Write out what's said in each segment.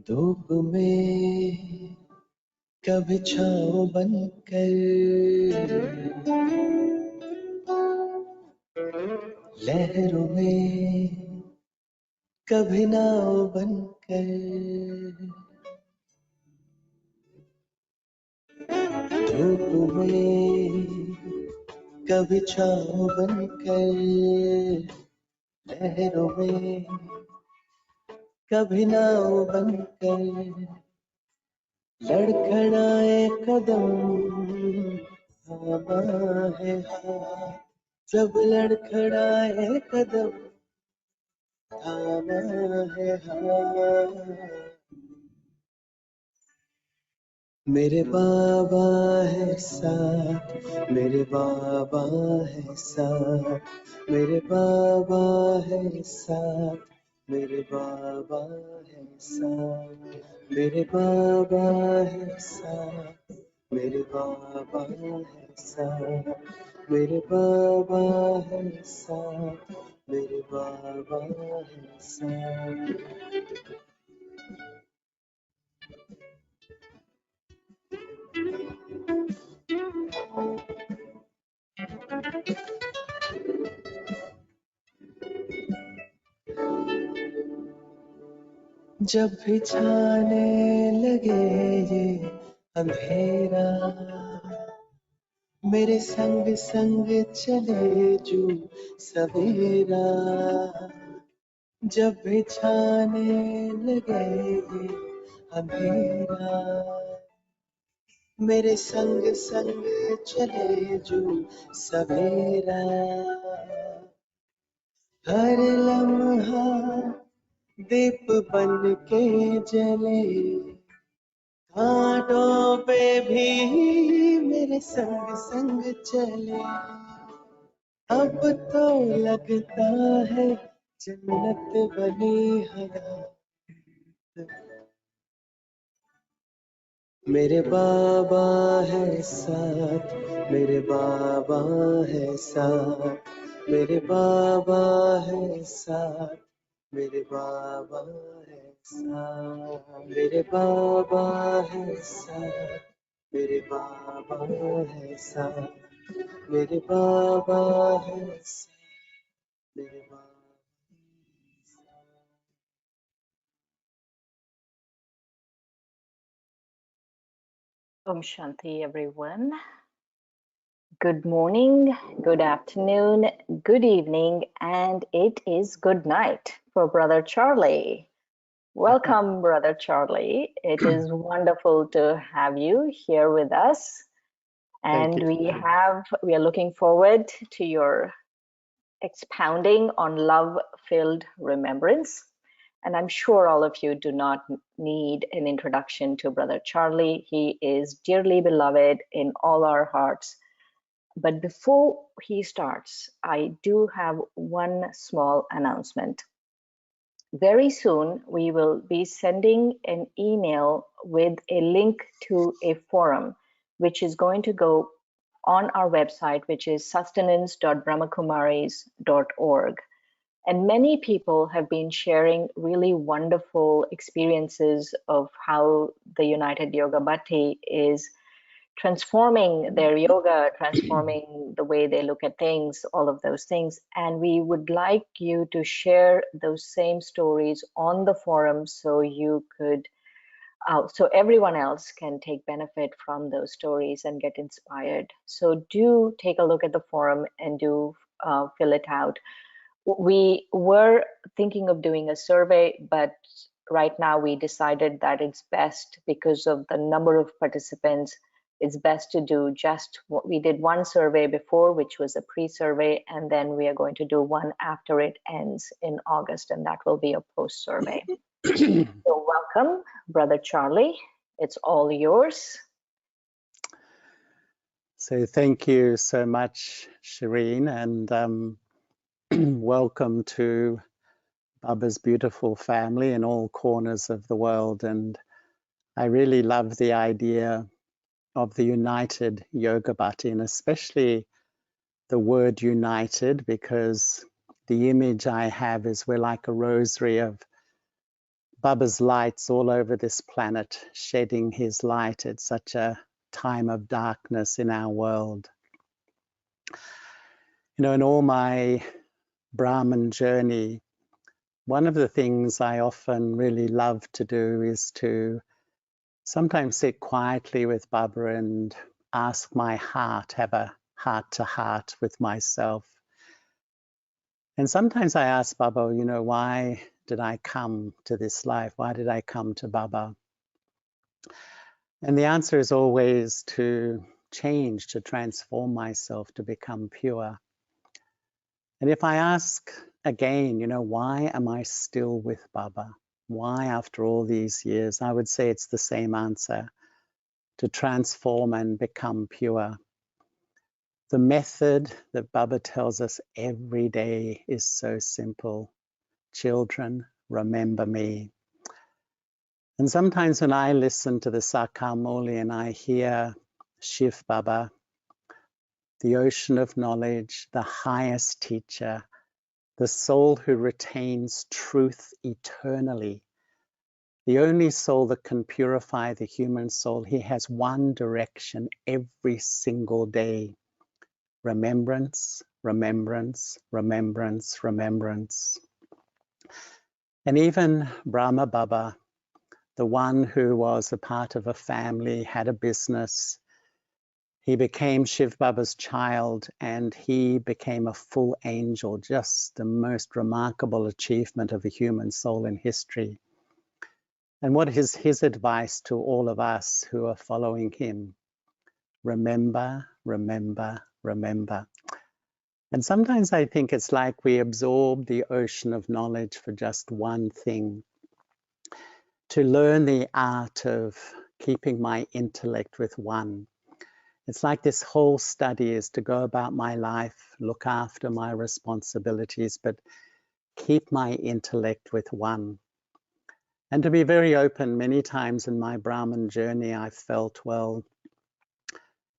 धूप में कभी छाँव बनकर, लहरों में कभी नाव बनकर, धूप में कभी छाँव बनकर, लहरों में कभी नाव बनकर, लड़खड़ाए कदम थामा है हाथ, जब लड़खड़ाए कदम थामा है हाथ। मेरे बाबा है साथ, मेरे बाबा है साथ, मेरे बाबा है साथ, मेरे बाबा है साथ, मेरे बाबा है साथ, मेरे बाबा है साथ, मेरे बाबा है साथ, मेरे बाबा है साथ। जब भी छाने लगे ये अंधेरा, मेरे संग संग चले जो सवेरा, जब भी छाने लगे ये अंधेरा। मेरे संग संग चले जो सवेरा, हर लम्हा दीप बन के जले। घाटों पे भी मेरे संग संग चले। अब तो लगता है जन्नत बनी हयात। मेरे बाबा है साथ, मेरे बाबा है साथ, मेरे बाबा है साथ, मेरे बाबा है साथ, मेरे बाबा है साथ, मेरे बाबा है साथ, मेरे बाबा है साथ, मेरे बाबा। Om Shanti, everyone. Good morning, good afternoon, good evening, and it is good night for Brother Charlie. Welcome, Brother Charlie. It is wonderful to have you here with us. And we are looking forward to your expounding on love-filled remembrance. And I'm sure all of you do not need an introduction to Brother Charlie. He is dearly beloved in all our hearts. But before he starts, I do have one small announcement. Very soon, we will be sending an email with a link to a forum, which is going to go on our website, which is sustenance.brahmakumaris.org. And many people have been sharing really wonderful experiences of how the United Yoga Bhatti is transforming their yoga, transforming the way they look at things, all of those things. And we would like you to share those same stories on the forum so you could, so everyone else can take benefit from those stories and get inspired. So do take a look at the forum and do fill it out. We were thinking of doing a survey, but right now we decided that it's best, because of the number of participants, it's best to do just what we did. One survey before, which was a pre-survey, and then we are going to do one after it ends in August, and that will be a post-survey. So welcome, Brother Charlie. It's all yours. So thank you so much, Shireen, and welcome to Baba's beautiful family in all corners of the world. And I really love the idea of the united yoga bhatti, and especially the word united, because the image I have is we're like a rosary of Baba's lights all over this planet, shedding his light at such a time of darkness in our world. You know, in all my Brahman journey, one of the things I often really love to do is to sometimes sit quietly with Baba and ask my heart, have a heart-to-heart with myself. And sometimes I ask Baba, you know, why did I come to this life? Why did I come to Baba? And the answer is always to change, to transform myself, to become pure. And if I ask again, you know, why am I still with Baba? Why after all these years? I would say it's the same answer, to transform and become pure. The method that Baba tells us every day is so simple. Children, remember me. And sometimes when I listen to the Sakamuli and I hear Shiv Baba, the ocean of knowledge, the highest teacher, the soul who retains truth eternally, the only soul that can purify the human soul, he has one direction every single day. Remembrance, remembrance, remembrance, remembrance. And even Brahma Baba, the one who was a part of a family, had a business, He became Shiv Baba's child, and he became a full angel, just the most remarkable achievement of a human soul in history. And what is his advice to all of us who are following him? Remember, remember, remember. And sometimes I think it's like we absorb the ocean of knowledge for just one thing. To learn the art of keeping my intellect with one. It's like this whole study is to go about my life, look after my responsibilities, but keep my intellect with one. And to be very open, many times in my Brahman journey, I felt, well,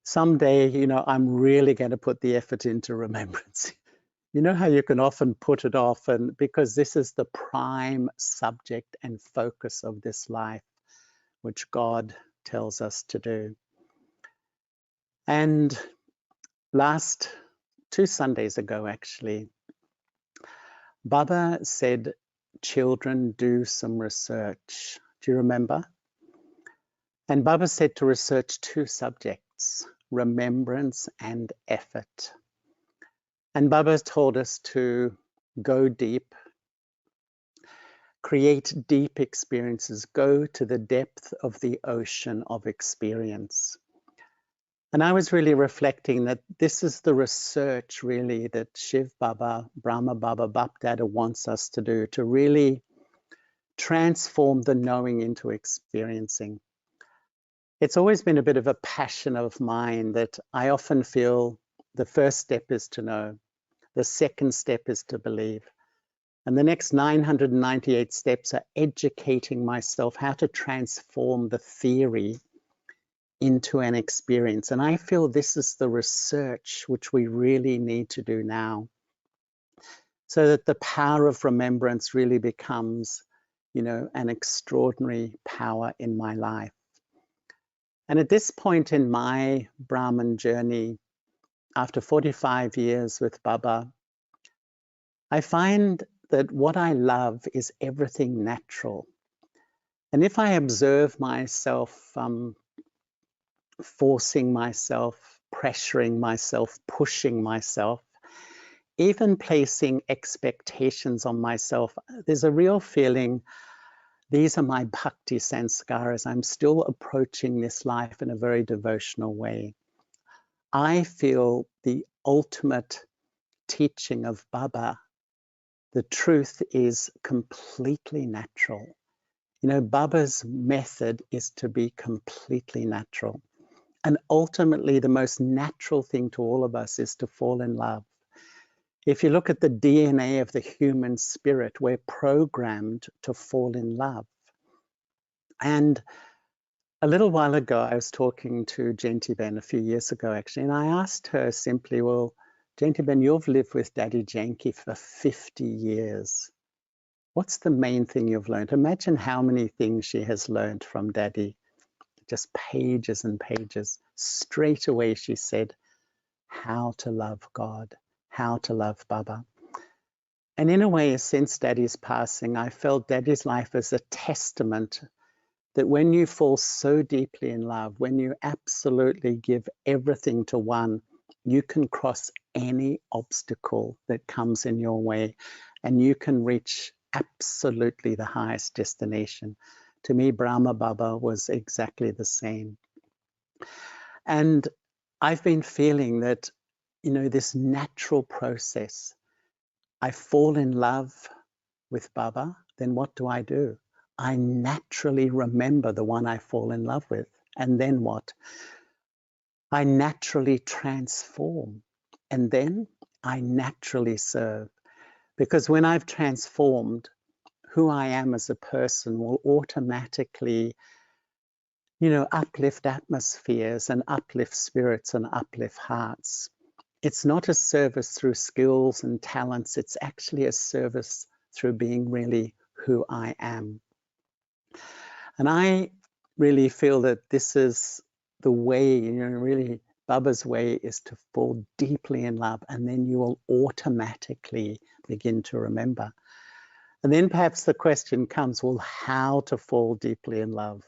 someday, I'm really going to put the effort into remembrance. You know how you can often put it off, and because this is the prime subject and focus of this life, which God tells us to do. And last 2 Sundays ago, actually, Baba said, children, do some research. Do you remember? And Baba said to research 2 subjects, remembrance and effort. And Baba told us to go deep, create deep experiences, go to the depth of the ocean of experience. And I was really reflecting that this is the research really that Shiv Baba, Brahma Baba, Bapdada wants us to do, to really transform the knowing into experiencing. It's always been a bit of a passion of mine that I often feel the first step is to know, the second step is to believe. And the next 998 steps are educating myself how to transform the theory into an experience. And I feel this is the research which we really need to do now, so that the power of remembrance really becomes, an extraordinary power in my life. And at this point in my Brahman journey, after 45 years with Baba, I find that what I love is everything natural. And if I observe myself forcing myself, pressuring myself, pushing myself, even placing expectations on myself, there's a real feeling, these are my bhakti sanskaras. I'm still approaching this life in a very devotional way. I feel the ultimate teaching of Baba, the truth is completely natural. Baba's method is to be completely natural. And ultimately, the most natural thing to all of us is to fall in love. If you look at the DNA of the human spirit, we're programmed to fall in love. And a little while ago, I was talking to Jentiben a few years ago, actually, and I asked her simply, well, Jentiben, you've lived with Daddy Janki for 50 years. What's the main thing you've learned? Imagine how many things she has learned from Daddy. Just pages and pages. Straight away, she said, how to love God, how to love Baba. And in a way, since Daddy's passing, I felt Daddy's life as a testament that when you fall so deeply in love, when you absolutely give everything to one, you can cross any obstacle that comes in your way, and you can reach absolutely the highest destination. To me, Brahma Baba was exactly the same. And I've been feeling that, this natural process, I fall in love with Baba, then what do? I naturally remember the one I fall in love with. And then what? I naturally transform. And then I naturally serve. Because when I've transformed, who I am as a person will automatically, uplift atmospheres and uplift spirits and uplift hearts. It's not a service through skills and talents. It's actually a service through being really who I am. And I really feel that this is the way, really Baba's way is to fall deeply in love, and then you will automatically begin to remember. And then perhaps the question comes, well, how to fall deeply in love?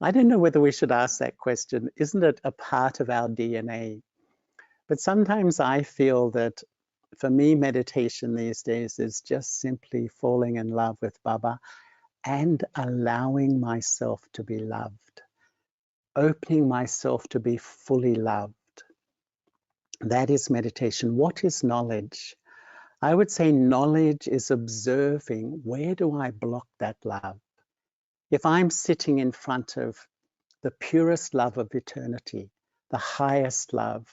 I don't know whether we should ask that question. Isn't it a part of our DNA? But sometimes I feel that for me, meditation these days is just simply falling in love with Baba and allowing myself to be loved, opening myself to be fully loved. That is meditation. What is knowledge? I would say knowledge is observing, where do I block that love? If I'm sitting in front of the purest love of eternity, the highest love,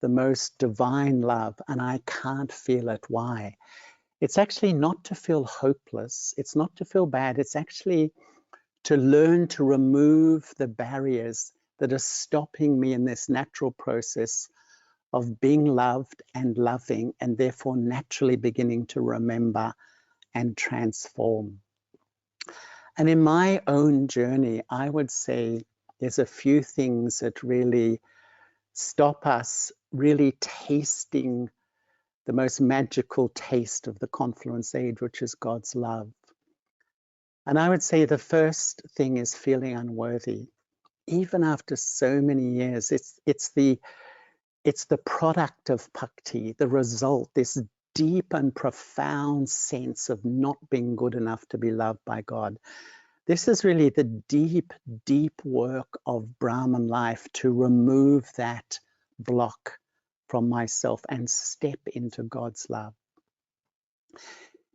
the most divine love, and I can't feel it, why? It's actually not to feel hopeless. It's not to feel bad. It's actually to learn to remove the barriers that are stopping me in this natural process of being loved and loving, and therefore naturally beginning to remember and transform. And in my own journey, I would say there's a few things that really stop us really tasting the most magical taste of the confluence age, which is God's love. And I would say the first thing is feeling unworthy. Even after so many years, it's the product of bhakti, the result, this deep and profound sense of not being good enough to be loved by God. This is really the deep, deep work of Brahman life, to remove that block from myself and step into God's love.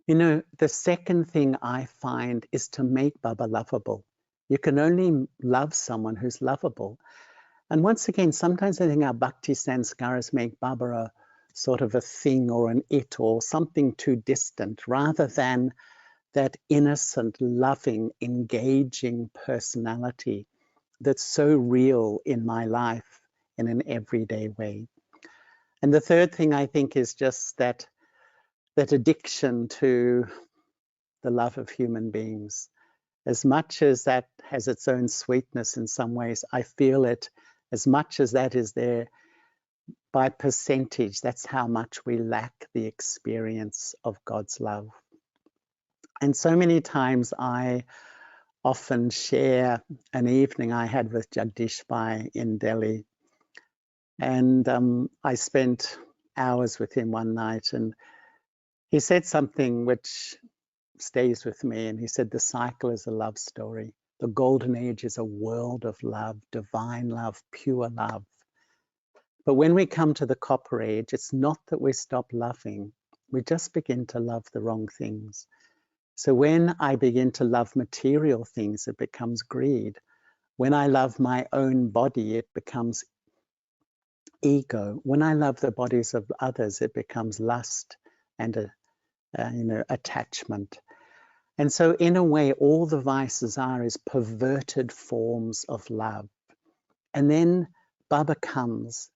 You know, the second thing I find is to make Baba lovable. You can only love someone who's lovable. And once again, sometimes I think our bhakti sanskaras make Baba a sort of a thing or an it or something too distant, rather than that innocent, loving, engaging personality that's so real in my life in an everyday way. And the third thing I think is just that addiction to the love of human beings. As much as that has its own sweetness in some ways, I feel it, as much as that is there, by percentage, that's how much we lack the experience of God's love. And so many times I often share an evening I had with Jagdish Pai in Delhi. And I spent hours with him one night, and he said something which stays with me. And he said, the cycle is a love story. The golden age is a world of love, divine love, pure love. But when we come to the copper age, it's not that we stop loving. We just begin to love the wrong things. So when I begin to love material things, it becomes greed. When I love my own body, it becomes ego. When I love the bodies of others, it becomes lust and attachment. And so in a way, all the vices are is perverted forms of love. And then Baba comes.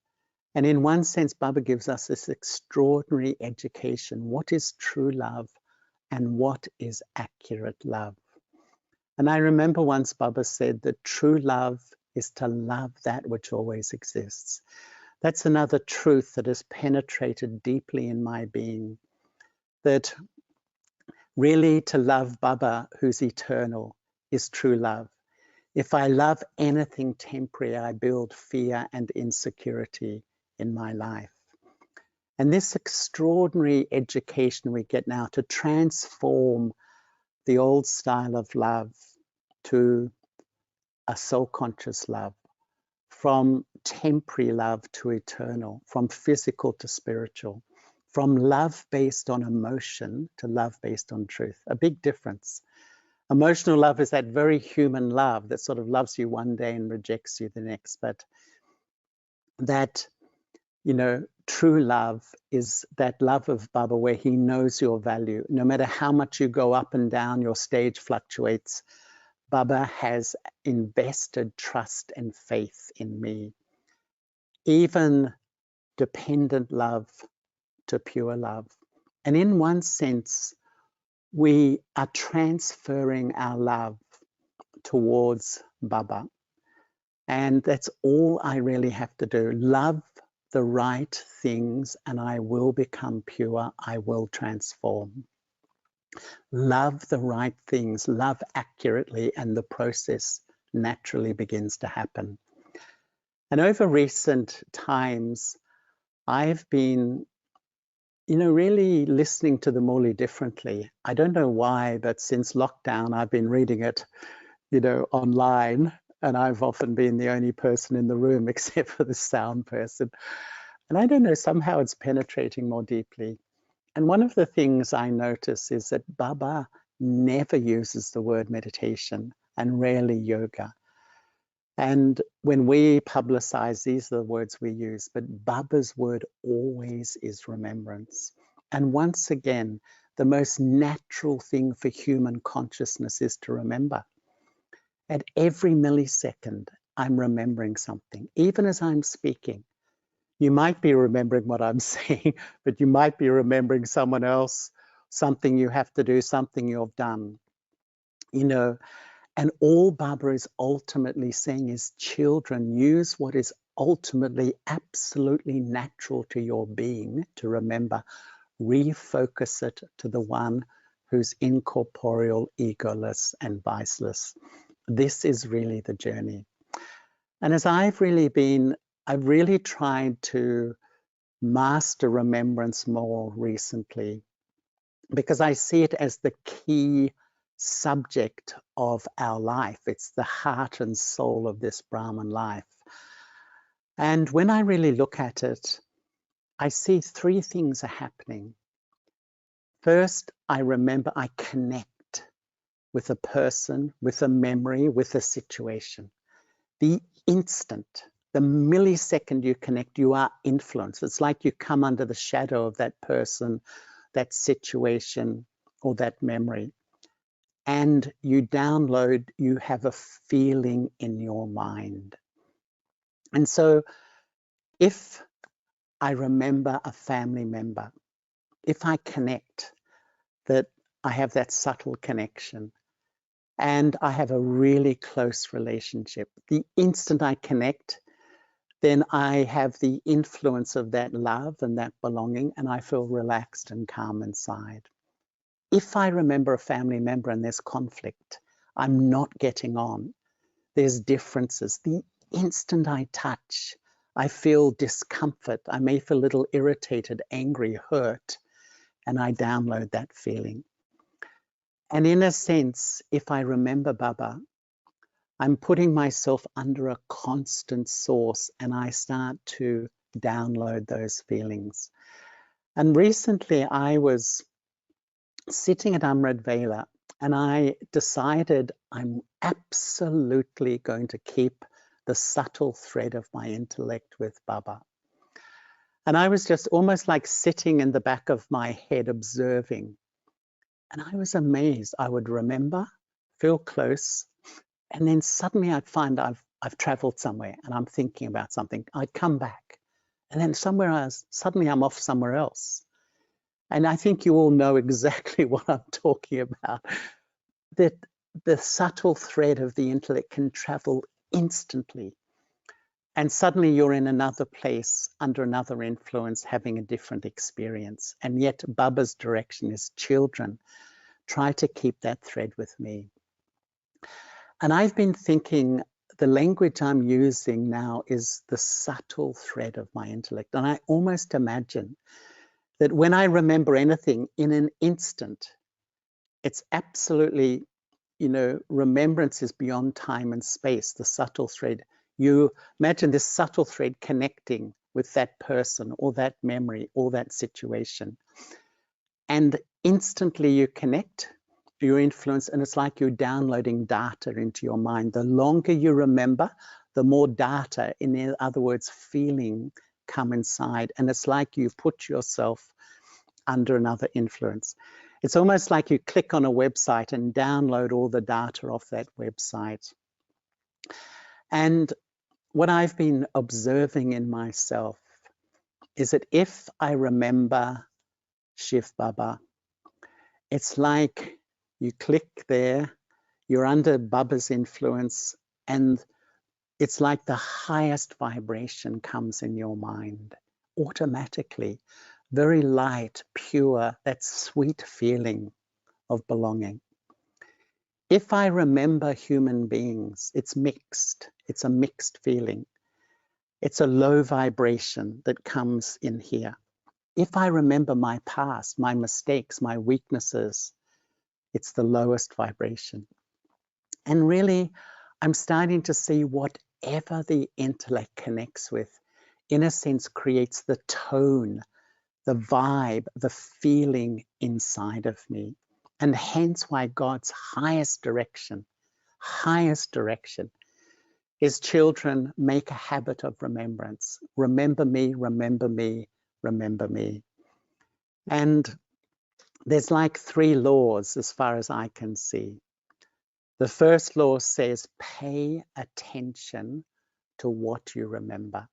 And in one sense, Baba gives us this extraordinary education. What is true love and what is accurate love? And I remember once Baba said that true love is to love that which always exists. That's another truth that has penetrated deeply in my being, that really to love Baba, who's eternal, is true love. If I love anything temporary, I build fear and insecurity in my life. And this extraordinary education we get now to transform the old style of love to a soul-conscious love, from temporary love to eternal, from physical to spiritual, from love based on emotion to love based on truth. A big difference. Emotional love is that very human love that sort of loves you one day and rejects you the next. But that, true love is that love of Baba where he knows your value. No matter how much you go up and down, your stage fluctuates, Baba has invested trust and faith in me. Even dependent love to pure love. And in one sense, we are transferring our love towards Baba. And that's all I really have to do. Love the right things and I will become pure. I will transform. Love the right things, love accurately, and the process naturally begins to happen. And over recent times, I've been, really listening to the Muli differently. I don't know why, but since lockdown, I've been reading it, online, and I've often been the only person in the room except for the sound person. And I don't know, somehow it's penetrating more deeply. And one of the things I notice is that Baba never uses the word meditation and rarely yoga. And when we publicize, these are the words we use, but Baba's word always is remembrance. And once again, the most natural thing for human consciousness is to remember. At every millisecond, I'm remembering something, even as I'm speaking. You might be remembering what I'm saying, but you might be remembering someone else, something you have to do, something you've done, And all Baba is ultimately saying is, children, use what is ultimately absolutely natural to your being to remember. Refocus it to the one who's incorporeal, egoless, and viceless. This is really the journey. And as I've really tried to master remembrance more recently, because I see it as the key subject of our life. It's the heart and soul of this Brahman life. And when I really look at it, I see three things are happening. First, I connect with a person, with a memory, with a situation. The instant, the millisecond you connect, you are influenced. It's like you come under the shadow of that person, that situation, or that memory. And you have a feeling in your mind. And so if I remember a family member, if I connect, that I have that subtle connection, and I have a really close relationship, the instant I connect, then I have the influence of that love and that belonging, and I feel relaxed and calm inside. If I remember a family member and there's conflict, I'm not getting on, there's differences, the instant I touch, I feel discomfort. I may feel a little irritated, angry, hurt, and I download that feeling. And in a sense, if I remember Baba, I'm putting myself under a constant source, and I start to download those feelings. And recently I was sitting at Amrit Vela, and I decided I'm absolutely going to keep the subtle thread of my intellect with Baba. And I was just almost like sitting in the back of my head observing. And I was amazed. I would remember, feel close, and then suddenly I'd find I've traveled somewhere and I'm thinking about something. I'd come back, and then suddenly I'm off somewhere else. And I think you all know exactly what I'm talking about, that the subtle thread of the intellect can travel instantly. And suddenly you're in another place, under another influence, having a different experience. And yet Baba's direction is, children, try to keep that thread with me. And I've been thinking, the language I'm using now is the subtle thread of my intellect. And I almost imagine that when I remember anything in an instant, it's absolutely, remembrance is beyond time and space, the subtle thread. You imagine this subtle thread connecting with that person or that memory or that situation. And instantly you connect, your influence, and it's like you're downloading data into your mind. The longer you remember, the more data, in other words, feeling, come inside. And it's like you put yourself under another influence. It's almost like you click on a website and download all the data off that website. And what I've been observing in myself is that if I remember Shiv Baba, it's like you click there, you're under Baba's influence, and it's like the highest vibration comes in your mind automatically. Very light, pure, that sweet feeling of belonging. If I remember human beings, it's mixed. It's a mixed feeling. It's a low vibration that comes in here. If I remember my past, my mistakes, my weaknesses, it's the lowest vibration. And really, I'm starting to see whatever the intellect connects with, in a sense, creates the tone, the vibe, the feeling inside of me. And hence why God's highest direction is children make a habit of remembrance. Remember me, remember me, remember me. And there's like 3 laws as far as I can see. The first law says, pay attention to what you remember.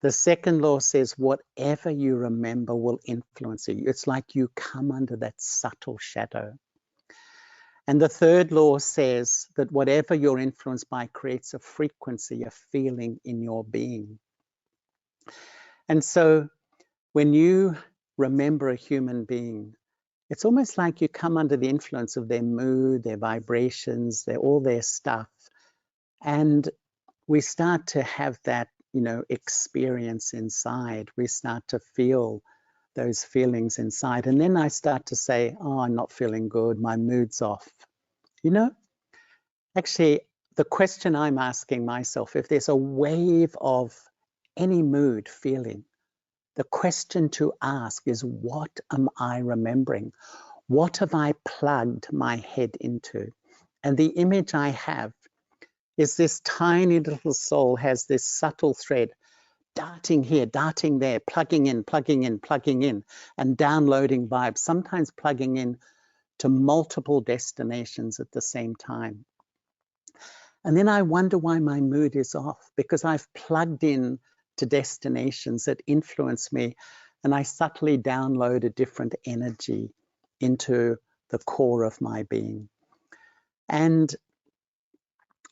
The second law says, whatever you remember will influence you. It's like you come under that subtle shadow. And the third law says that whatever you're influenced by creates a frequency, a feeling in your being. And so when you remember a human being, it's almost like you come under the influence of their mood, their vibrations, all their stuff. And we start to have that, experience inside. We start to feel those feelings inside. And then I start to say, oh, I'm not feeling good. My mood's off. Actually, the question I'm asking myself, if there's a wave of any mood feeling, the question to ask is, what am I remembering? What have I plugged my head into? And the image I have is this tiny little soul has this subtle thread darting here, darting there, plugging in, plugging in, plugging in, and downloading vibes, sometimes plugging in to multiple destinations at the same time. And then I wonder why my mood is off, because I've plugged in to destinations that influence me, and I subtly download a different energy into the core of my being. And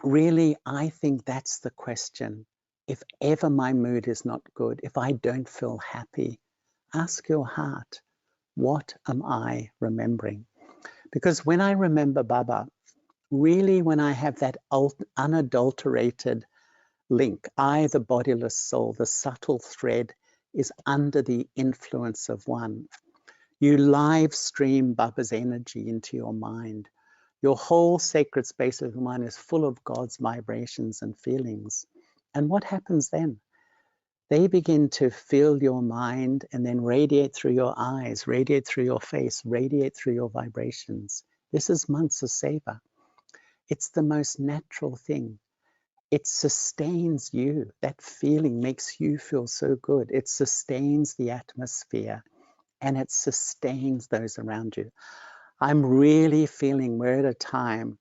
really, I think that's the question. If ever my mood is not good, if I don't feel happy, ask your heart, what am I remembering? Because when I remember Baba, really when I have that unadulterated link, I, the bodiless soul, the subtle thread, is under the influence of one. You live stream Baba's energy into your mind. Your whole sacred space of your mind is full of God's vibrations and feelings. And what happens then? They begin to fill your mind and then radiate through your eyes, radiate through your face, radiate through your vibrations. This is Mansa Seva. It's the most natural thing. It sustains you. That feeling makes you feel so good. It sustains the atmosphere and it sustains those around you. I'm really feeling we're at a time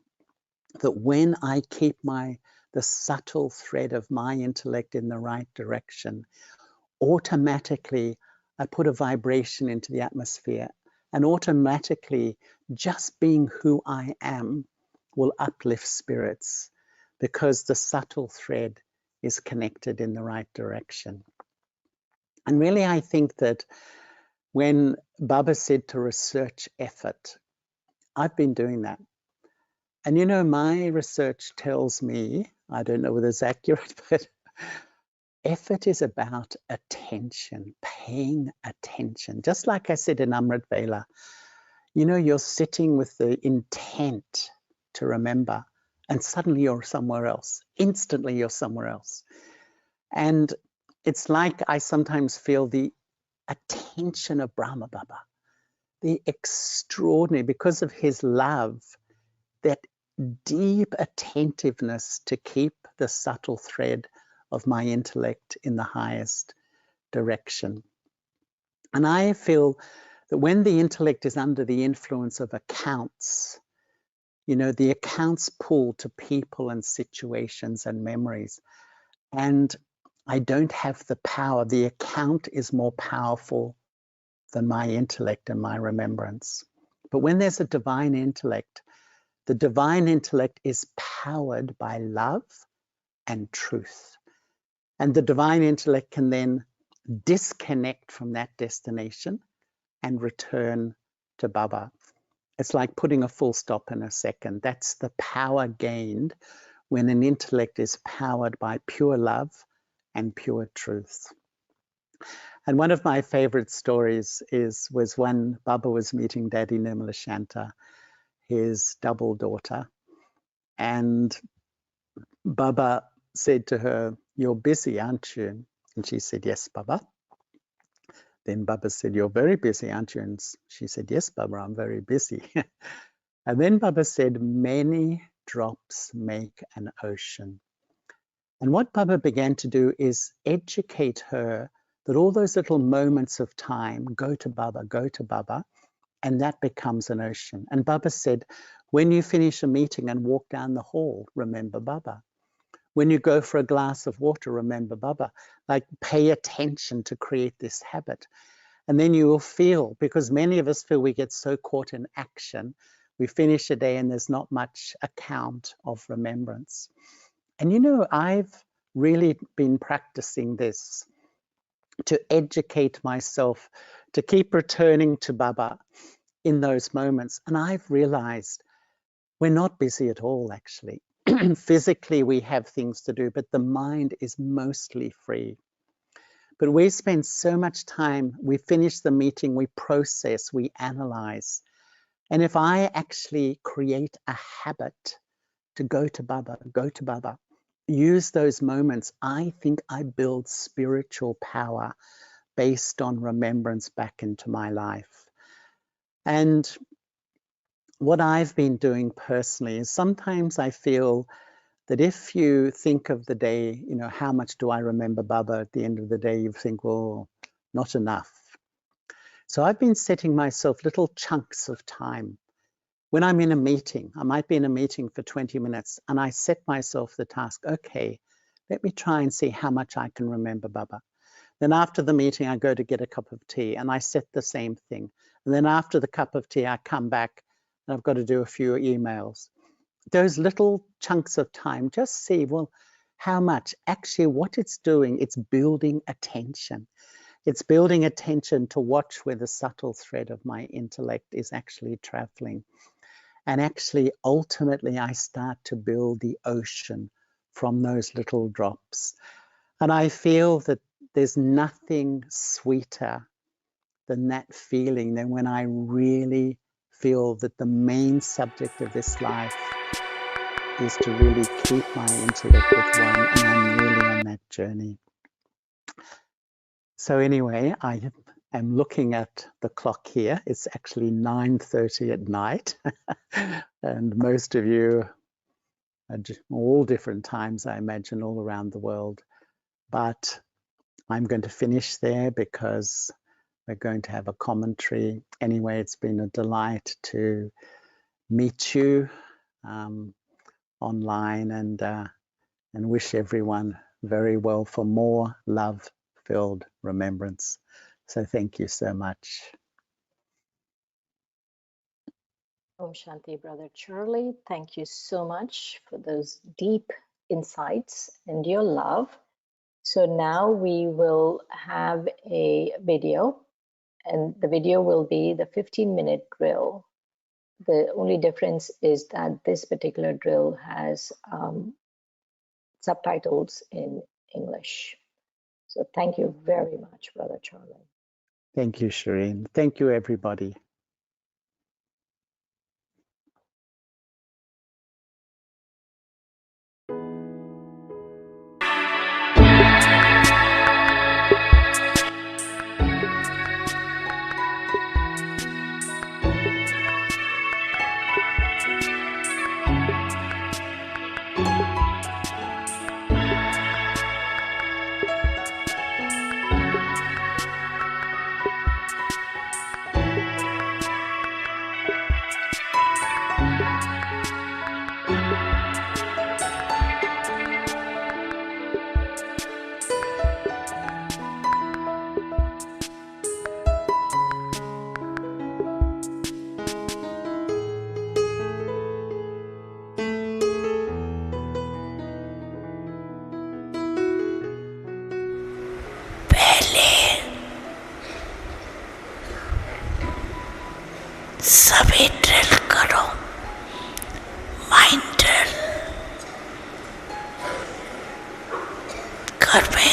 that when I keep the subtle thread of my intellect in the right direction, automatically I put a vibration into the atmosphere, and automatically just being who I am will uplift spirits, because the subtle thread is connected in the right direction. And really, I think that when Baba said to research effort, I've been doing that. And my research tells me, I don't know whether it's accurate, but effort is about attention, paying attention. Just like I said in Amrit Vela, you're sitting with the intent to remember, and suddenly you're somewhere else. Instantly you're somewhere else. And it's like I sometimes feel the attention of Brahma Baba, the extraordinary, because of his love, that deep attentiveness to keep the subtle thread of my intellect in the highest direction. And I feel that when the intellect is under the influence of accounts, the accounts pull to people and situations and memories. And I don't have the power. The account is more powerful than my intellect and my remembrance. But when there's a divine intellect, the divine intellect is powered by love and truth. And the divine intellect can then disconnect from that destination and return to Baba. It's like putting a full stop in a second. That's the power gained when an intellect is powered by pure love and pure truth. And one of my favorite stories was when Baba was meeting Daddy Nirmala Shanta, his double daughter. And Baba said to her, "You're busy, aren't you?" And she said, "Yes, Baba." Then Baba said, "You're very busy, aren't you?" And she said, "Yes, Baba, I'm very busy." And then Baba said, "Many drops make an ocean." And what Baba began to do is educate her that all those little moments of time, go to Baba, and that becomes an ocean. And Baba said, when you finish a meeting and walk down the hall, remember Baba. When you go for a glass of water, remember Baba. Like, pay attention to create this habit. And then you will feel, because many of us feel we get so caught in action, we finish a day and there's not much account of remembrance. And you know, I've really been practicing this to educate myself, to keep returning to Baba in those moments. And I've realized we're not busy at all, actually. Physically, we have things to do, but the mind is mostly free. But we spend so much time, we finish the meeting, we process, we analyze. And if I actually create a habit to go to Baba, use those moments, I think I build spiritual power based on remembrance back into my life. And what I've been doing personally is sometimes I feel that if you think of the day, you know, how much do I remember Baba at the end of the day, you think, well, not enough. So I've been setting myself little chunks of time. When I'm in a meeting, I might be in a meeting for 20 minutes, and I set myself the task, okay, let me try and see how much I can remember Baba. Then after the meeting, I go to get a cup of tea, and I set the same thing. And then after the cup of tea, I come back, and I've got to do a few emails. Those little chunks of time, just see, well, how much? Actually, what it's doing, it's building attention. It's building attention to watch where the subtle thread of my intellect is actually traveling. And actually, ultimately, I start to build the ocean from those little drops. And I feel that there's nothing sweeter than that feeling, than when I really feel that the main subject of this life is to really keep my intellect with one, and I'm really on that journey. So anyway, I am looking at the clock here. It's actually 9:30 at night, and most of you are all different times, I imagine, all around the world. But I'm going to finish there because we're going to have a commentary. Anyway, it's been a delight to meet you online, and wish everyone very well for more love-filled remembrance. So thank you so much. Om Shanti, Brother Charlie. Thank you so much for those deep insights and your love. So now we will have a video, and the video will be the 15-minute drill. The only difference is that this particular drill has subtitles in English. So thank you very much, Brother Charlie. Thank you, Shireen. Thank you, everybody. सभी drill करो, mind drill. घर में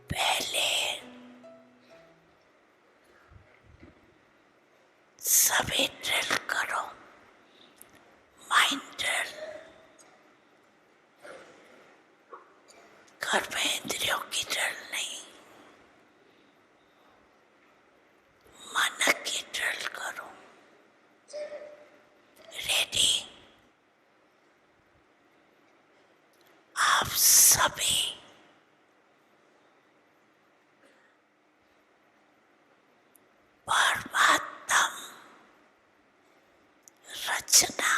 पहले सभी drill करो, mind drill. घर में इंद्रियों की ड्रिल नहीं, मन की ड्रिल करो। रेडी? आप सभी परमात्मा रचना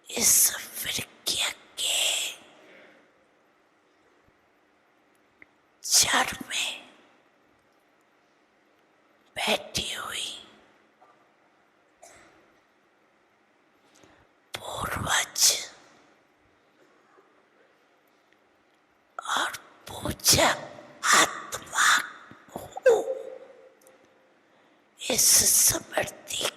इस वृक्ष के जड़ में बैठी हुई पूर्वज और पूज्य आत्मा हूँ, इस स्मृति